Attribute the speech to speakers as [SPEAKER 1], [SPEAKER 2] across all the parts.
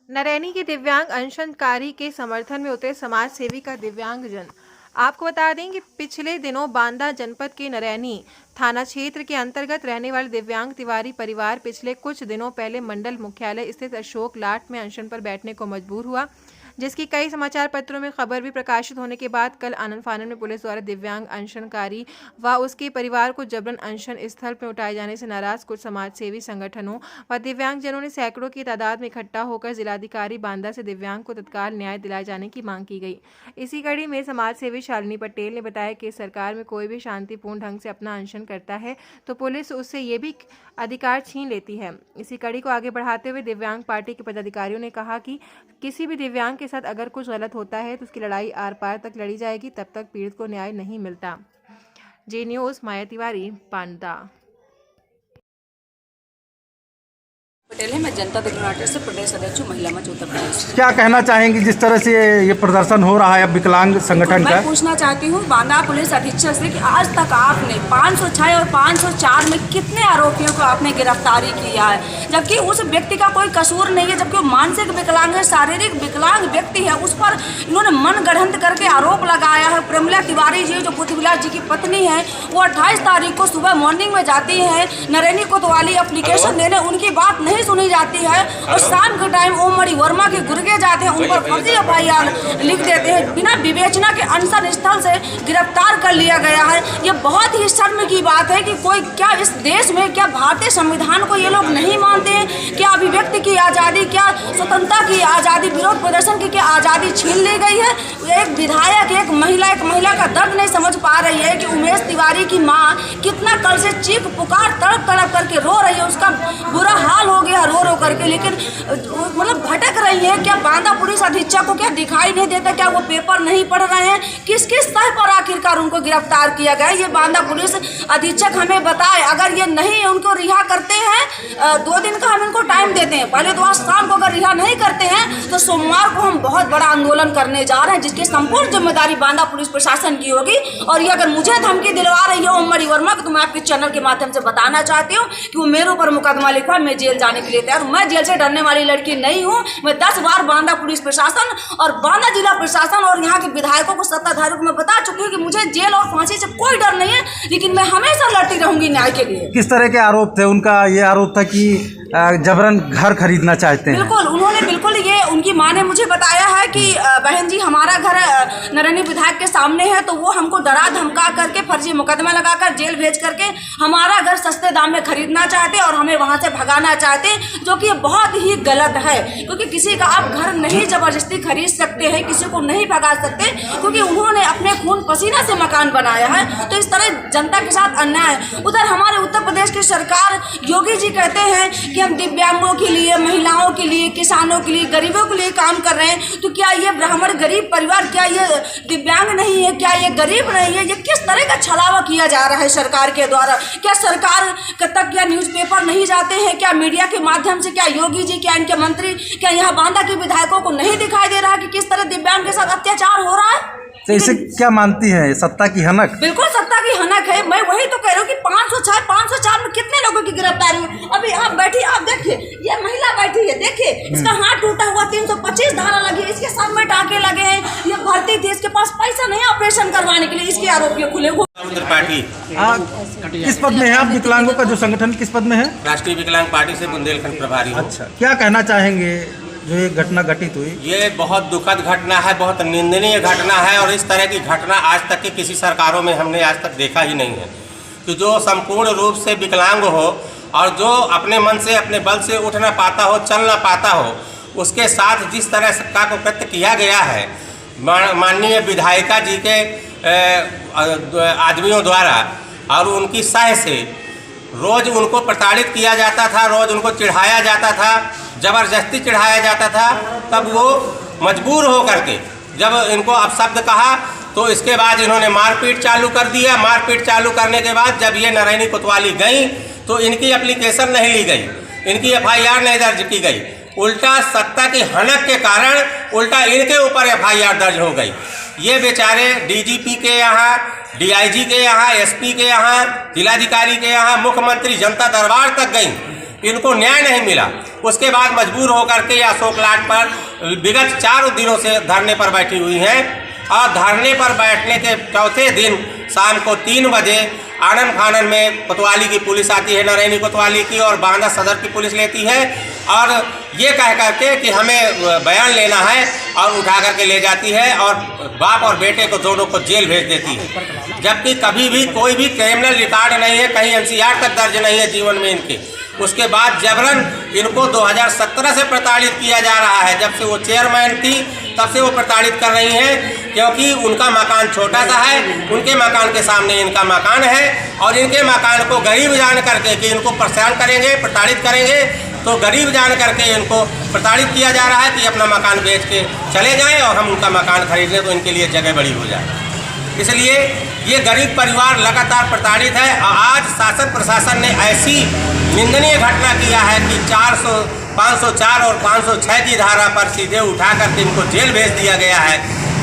[SPEAKER 1] नरैनी के दिव्यांग अनशनकारी के समर्थन में उतरे समाज सेवी का दिव्यांगजन। आपको बता दें कि पिछले दिनों बांदा जनपद के नरैनी थाना क्षेत्र के अंतर्गत रहने वाले दिव्यांग तिवारी परिवार पिछले कुछ दिनों पहले मंडल मुख्यालय स्थित अशोक लाट में अनशन पर बैठने को मजबूर हुआ, जिसकी कई समाचार पत्रों में खबर भी प्रकाशित होने के बाद कल आनन फानन में पुलिस द्वारा दिव्यांग अनशनकारी व उसके परिवार को जबरन अनशन स्थल पर उठाए जाने से नाराज कुछ समाजसेवी संगठनों व दिव्यांगजनों ने सैकड़ों की तादाद में इकट्ठा होकर जिलाधिकारी बांदा से दिव्यांग को तत्काल न्याय दिलाए जाने की मांग की गई। इसी कड़ी में समाजसेवी शालिनी पटेल ने बताया कि सरकार में कोई भी शांतिपूर्ण ढंग से अपना अनशन करता है तो पुलिस उससे ये भी अधिकार छीन लेती है। इसी कड़ी को आगे बढ़ाते हुए दिव्यांग पार्टी के पदाधिकारियों ने कहा कि किसी भी दिव्यांग के साथ अगर कुछ गलत होता है तो उसकी लड़ाई आर पार तक लड़ी जाएगी, तब तक पीड़ित को न्याय नहीं मिलता। जे न्यूज़ माया तिवारी, बांदा।
[SPEAKER 2] पटेल है, मैं जनता दल यूनाइटेड से प्रदेश अध्यक्ष हूँ, महिला मंच उत्तर प्रदेश।
[SPEAKER 3] क्या कहना चाहेंगी जिस तरह से ये प्रदर्शन हो रहा है अब विकलांग संगठन का?
[SPEAKER 2] मैं पूछना चाहती हूँ बांदा पुलिस अधीक्षक से कि आज तक आपने 506 और 504 में कितने आरोपियों को आपने गिरफ्तारी किया है, जबकि उस व्यक्ति का कोई कसूर नहीं है, जबकि वो मानसिक विकलांग है, शारीरिक विकलांग व्यक्ति है, उस पर इन्होंने मन गढ़ंत करके आरोप लगाया है। प्रेमला तिवारी जी जो बुद्धविलास जी की पत्नी है, वो 28 तारीख को सुबह मॉर्निंग में जाती है नरैनी कोतवाली एप्लीकेशन देने, उनकी बात नहीं सुनी जाती है और शाम के टाइम ओम मणि वर्मा के गुर्गे जाते हैं, उन पर फर्जी एफआईआर लिख देते हैं, बिना विवेचना के अनशन स्थल से गिरफ्तार कर लिया गया है। ये बहुत ही शर्म की बात है कि कोई क्या इस देश में, क्या भारतीय संविधान को ये लोग नहीं मानते हैं? क्या अभिव्यक्ति की आज़ादी, क्या स्वतंत्रता की आज़ादी, विरोध प्रदर्शन की क्या आज़ादी छीन ली गई है? एक विधायक, एक महिला का दर्द नहीं समझ पा रही है कि उमेश तिवारी की माँ कितना कल से चीख पुकार तड़प तड़प करके रो रही है, उसका बुरा हाल हो गया रो रो करके, लेकिन मतलब भटक रही है। क्या बांदा पुलिस अधीक्षक को क्या दिखाई नहीं देता? क्या वो पेपर नहीं पढ़ रहे हैं? किस किस स्तर पर आखिरकार उनको गिरफ्तार किया गया? ये बांदा पुलिस अधीक्षक हमें बताए। अगर ये नहीं उनको रिहा करते हैं, 2 दिन का हम इनको टाइम देते हैं, पहले तो आज शाम को अगर रिहा नहीं करते हैं तो सोमवार को हम बहुत बड़ा आंदोलन करने जा रहे हैं, जिसकी संपूर्ण जिम्मेदारी बांदा पुलिस प्रशासन की होगी। और ये अगर मुझे धमकी दिलवा रही है ओम मणि वर्मा को, तो मैं आपके चैनल के माध्यम से बताना चाहती हूँ कि वो मेरे ऊपर मुकदमा लिखवा, मैं जेल जाने के लिए तैयार। मैं जेल से डरने वाली लड़की नहीं हूँ। मैं 10 बार बांदा पुलिस प्रशासन और बांदा जिला प्रशासन और यहाँ के विधायकों को, सत्ताधारियों को मैं बता चुकी हूँ कि मुझे जेल और फांसी से कोई डर नहीं है, लेकिन मैं हमेशा लड़ती रहूंगी न्याय के लिए।
[SPEAKER 3] किस तरह के आरोप थे? उनका ये आरोप था कि जबरन घर खरीदना चाहते हैं।
[SPEAKER 2] बिल्कुल, उन्होंने बिल्कुल ये उनकी माँ ने मुझे बताया है कि बहन जी हमारा घर नरैनी विधायक के सामने है, तो वो हमको डरा धमका करके फर्जी मुकदमा लगाकर जेल भेज करके हमारा घर सस्ते दाम में खरीदना चाहते और हमें वहाँ से भगाना चाहते, जो कि बहुत ही गलत है। क्योंकि किसी का आप घर नहीं जबरदस्ती खरीद सकते हैं, किसी को नहीं भगा सकते, क्योंकि उन्होंने अपने खून पसीना से मकान बनाया है। तो इस तरह जनता के साथ अन्याय। उधर हमारे उत्तर प्रदेश की सरकार, योगी जी कहते हैं कि हम दिव्यांगों के लिए, महिलाओं के लिए, किसानों के लिए, गरीबों के लिए काम कर रहे हैं। तो क्या ये ब्राह्मण गरीब परिवार, क्या ये दिव्यांग नहीं है? क्या ये गरीब नहीं है? ये किस तरह का छलावा किया जा रहा है सरकार के द्वारा? क्या सरकार तक क्या न्यूज़पेपर नहीं जाते हैं? क्या मीडिया के माध्यम से, क्या योगी जी, क्या इनके मंत्री, क्या यहाँ बांदा के विधायकों को नहीं दिखाई दे रहा कि किस तरह दिव्यांग के साथ अत्याचार हो रहा है?
[SPEAKER 3] तो इसे क्या मानती है? सत्ता की हनक?
[SPEAKER 2] बिल्कुल सत्ता की हनक है। मैं वही तो कह रही हूँ कि 506, 504 में कितने लोगों की गिरफ्तारी हुई। अभी आप बैठी, आप देखिए, ये महिला बैठी है, देखिए इसका हाथ टूटा हुआ, 325 धारा लगी है, इसके सर में टाके लगे हैं, ये भर्ती थी, इसके पास पैसा नहीं ऑपरेशन करवाने के लिए, इसके आरोपियों खुले हुए।
[SPEAKER 4] पार्टी
[SPEAKER 3] किस पद में है आप? विकलांगों का जो संगठन किस पद में है?
[SPEAKER 4] राष्ट्रीय विकलांग पार्टी से बुंदेलखंड प्रभारी हूं।
[SPEAKER 3] अच्छा, क्या कहना चाहेंगे जो ये घटना घटित हुई?
[SPEAKER 4] ये बहुत दुखद घटना है, बहुत निंदनीय घटना है, और इस तरह की घटना आज तक की किसी सरकारों में हमने आज तक देखा ही नहीं है कि जो संपूर्ण रूप से विकलांग हो और जो अपने मन से, अपने बल से उठ ना पाता हो, चल ना पाता हो, उसके साथ जिस तरह का को कृत्य किया गया है माननीय विधायिका जी के आदमियों द्वारा, और उनकी सह से रोज़ उनको प्रताड़ित किया जाता था, रोज़ उनको चिढ़ाया जाता था, ज़बरदस्ती चिढ़ाया जाता था। तब वो मजबूर हो करके जब इनको अपशब्द कहा तो इसके बाद इन्होंने मारपीट चालू कर दिया। मारपीट चालू करने के बाद जब ये नरैनी कोतवाली गई तो इनकी एप्लीकेशन नहीं ली गई, इनकी एफआईआर नहीं दर्ज की गई। उल्टा सत्ता की हनक के कारण उल्टा इनके ऊपर एफआईआर दर्ज हो गई। ये बेचारे डीजीपी के यहाँ, डीआईजी के यहाँ, एसपी के यहाँ, जिलाधिकारी के यहाँ, मुख्यमंत्री जनता दरबार तक गई। इनको न्याय नहीं मिला। उसके बाद मजबूर होकर के अशोक लाट पर विगत 4 दिनों से धरने पर बैठी हुई हैं और धरने पर बैठने के चौथे दिन शाम को 3 बजे आनन फानन में कोतवाली की पुलिस आती है, नरैनी कोतवाली की, और बांदा सदर की पुलिस लेती है और ये कह करके कि हमें बयान लेना है और उठा करके ले जाती है और बाप और बेटे को दोनों को जेल भेज देती है। जबकि कभी भी कोई भी क्रिमिनल रिकॉर्ड नहीं है, कहीं NCR तक दर्ज नहीं है जीवन में इनके। उसके बाद जबरन इनको 2017 से प्रताड़ित किया जा रहा है। जब से वो चेयरमैन थी तब से वो प्रताड़ित कर रही हैं, क्योंकि उनका मकान छोटा सा है, उनके मकान के सामने इनका मकान है और इनके मकान को गरीब जान करके कि इनको परेशान करेंगे, प्रताड़ित करेंगे, तो गरीब जान करके इनको प्रताड़ित किया जा रहा है कि अपना मकान बेच के चले जाएं और हम उनका मकान खरीद लें तो इनके लिए जगह बड़ी हो जाए। इसलिए ये गरीब परिवार लगातार प्रताड़ित है और आज शासन प्रशासन ने ऐसी निंदनीय घटना किया है कि 504 और 506 की धारा पर सीधे उठा करके इनको जेल भेज दिया गया है।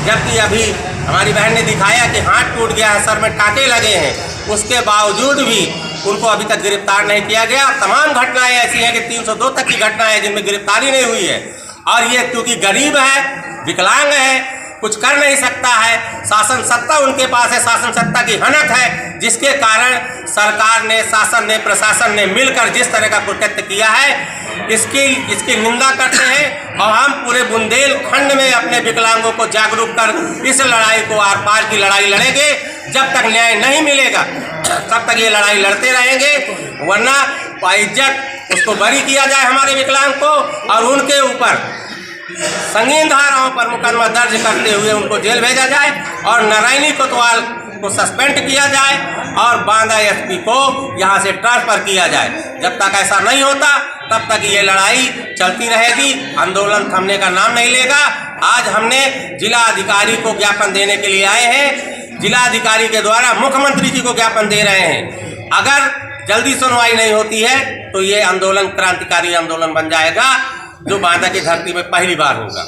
[SPEAKER 4] जबकि अभी हमारी बहन ने दिखाया कि हाथ टूट गया है, सर में टाँके लगे हैं, उसके बावजूद भी उनको अभी तक गिरफ्तार नहीं किया गया। तमाम घटनाएं ऐसी हैं कि 302 तक की घटनाएं जिनमें गिरफ्तारी नहीं हुई है और ये क्योंकि गरीब है, विकलांग है, कुछ कर नहीं सकता है, शासन सत्ता उनके पास है, शासन सत्ता की हनक है, जिसके कारण सरकार ने, शासन ने, प्रशासन ने मिलकर जिस तरह का कृत्य किया है इसकी निंदा करते हैं और हम पूरे बुंदेलखंड में अपने विकलांगों को जागरूक कर इस लड़ाई को आर पार की लड़ाई लड़ेंगे। जब तक न्याय नहीं मिलेगा तब तक ये लड़ाई लड़ते रहेंगे, वरना बाइज्जत उसको बरी किया जाए हमारे विकलांग को और उनके ऊपर संगीन धाराओं पर मुकदमा दर्ज करते हुए उनको जेल भेजा जाए और नरैनी कोतवाल को सस्पेंड किया जाए और बांदा SP को यहाँ से ट्रांसफर किया जाए। जब तक ऐसा नहीं होता तब तक ये लड़ाई चलती रहेगी, आंदोलन थमने का नाम नहीं लेगा। आज हमने जिला अधिकारी को ज्ञापन देने के लिए आए हैं, जिला अधिकारी के द्वारा मुख्यमंत्री जी को ज्ञापन दे रहे हैं। अगर जल्दी सुनवाई नहीं होती है तो ये आंदोलन क्रांतिकारी आंदोलन बन जाएगा जो बांदा की धरती में पहली बार होगा।